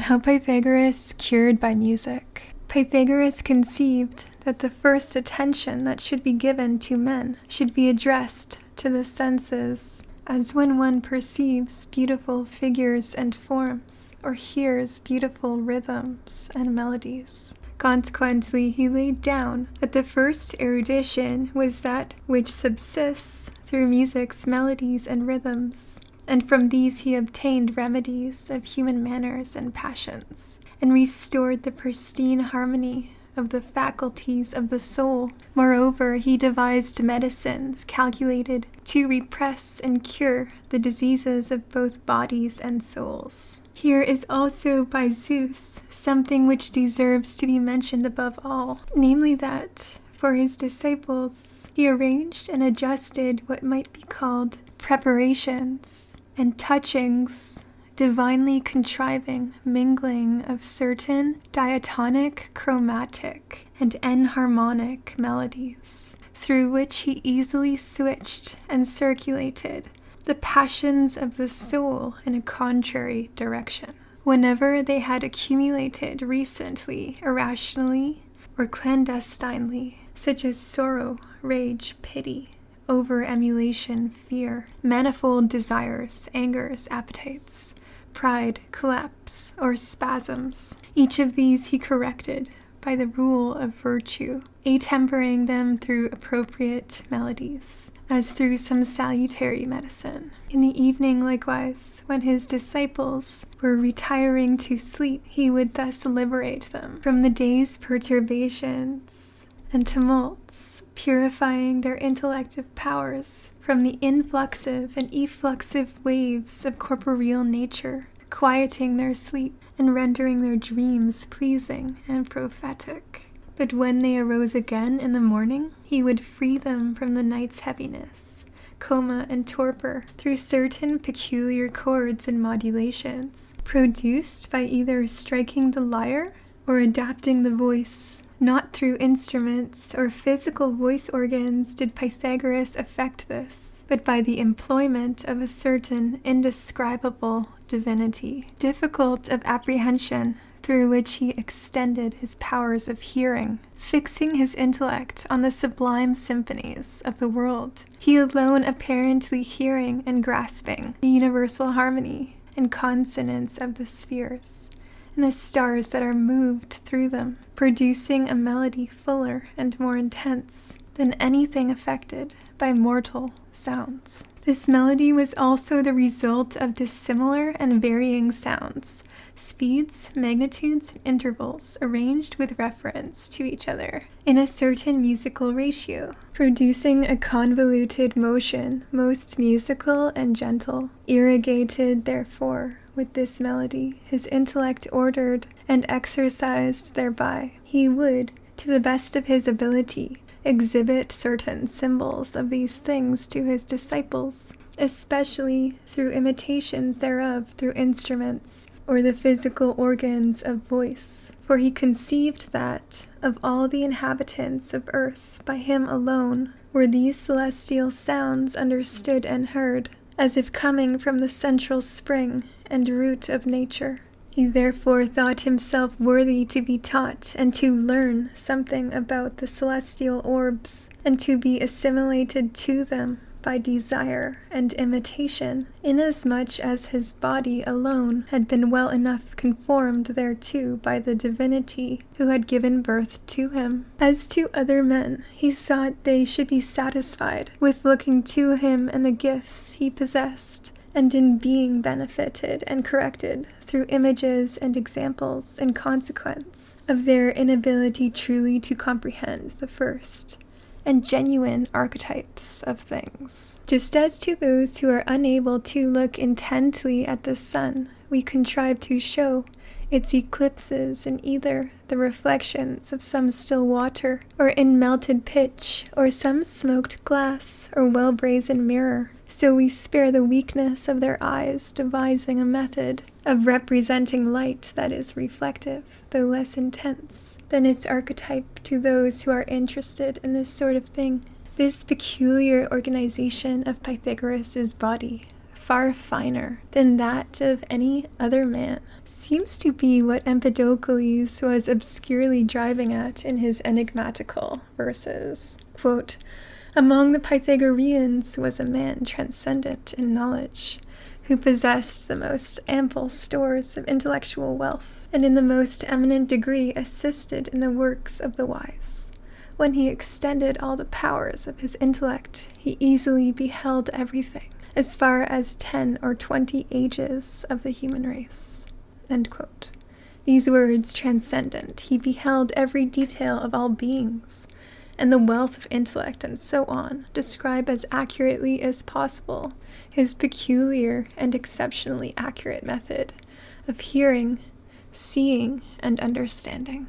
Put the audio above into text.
How Pythagoras cured by music. Pythagoras conceived that the first attention that should be given to men should be addressed to the senses, as when one perceives beautiful figures and forms, or hears beautiful rhythms and melodies. Consequently, he laid down that the first erudition was that which subsists through music's melodies and rhythms, and from these he obtained remedies of human manners and passions, and restored the pristine harmony of the faculties of the soul. Moreover, he devised medicines calculated to repress and cure the diseases of both bodies and souls. Here is also by Zeus something which deserves to be mentioned above all, namely that, for his disciples, he arranged and adjusted what might be called preparations and touchings, divinely contriving mingling of certain diatonic, chromatic, and enharmonic melodies, through which he easily switched and circulated the passions of the soul in a contrary direction. Whenever they had accumulated recently, irrationally, or clandestinely, such as sorrow, rage, pity, over-emulation, fear, manifold desires, angers, appetites, pride, collapse, or spasms. Each of these he corrected by the rule of virtue, attempering them through appropriate melodies, as through some salutary medicine. In the evening, likewise, when his disciples were retiring to sleep, he would thus liberate them from the day's perturbations and tumults, purifying their intellective powers from the influxive and effluxive waves of corporeal nature, quieting their sleep and rendering their dreams pleasing and prophetic. But when they arose again in the morning, he would free them from the night's heaviness, coma, and torpor through certain peculiar chords and modulations, produced by either striking the lyre or adapting the voice. Not through instruments or physical voice organs did Pythagoras effect this, but by the employment of a certain indescribable divinity, difficult of apprehension, through which he extended his powers of hearing, fixing his intellect on the sublime symphonies of the world, he alone apparently hearing and grasping the universal harmony and consonance of the spheres, and the stars that are moved through them, producing a melody fuller and more intense than anything affected by mortal sounds. This melody was also the result of dissimilar and varying sounds, speeds, magnitudes, and intervals arranged with reference to each other in a certain musical ratio, producing a convoluted motion, most musical and gentle. Irrigated, therefore, with this melody, his intellect ordered and exercised thereby, he would, to the best of his ability, exhibit certain symbols of these things to his disciples, especially through imitations thereof through instruments, or the physical organs of voice. For he conceived that, of all the inhabitants of earth, by him alone were these celestial sounds understood and heard, as if coming from the central spring and root of nature. He therefore thought himself worthy to be taught and to learn something about the celestial orbs, and to be assimilated to them by desire and imitation, inasmuch as his body alone had been well enough conformed thereto by the divinity who had given birth to him. As to other men, he thought they should be satisfied with looking to him and the gifts he possessed, and in being benefited and corrected through images and examples in consequence of their inability truly to comprehend the first and genuine archetypes of things. Just as to those who are unable to look intently at the sun, we contrive to show its eclipses in either the reflections of some still water, or in melted pitch, or some smoked glass, or well-brazen mirror, so we spare the weakness of their eyes, devising a method of representing light that is reflective, though less intense, than its archetype to those who are interested in this sort of thing. This peculiar organization of Pythagoras's body, far finer than that of any other man, seems to be what Empedocles was obscurely driving at in his enigmatical verses. Quote, "Among the Pythagoreans was a man transcendent in knowledge, who possessed the most ample stores of intellectual wealth, and in the most eminent degree assisted in the works of the wise. When he extended all the powers of his intellect, he easily beheld everything, as far as 10 or 20 ages of the human race." End quote. These words, transcendent, he beheld every detail of all beings, and the wealth of intellect, and so on, describe as accurately as possible his peculiar and exceptionally accurate method of hearing, seeing, and understanding.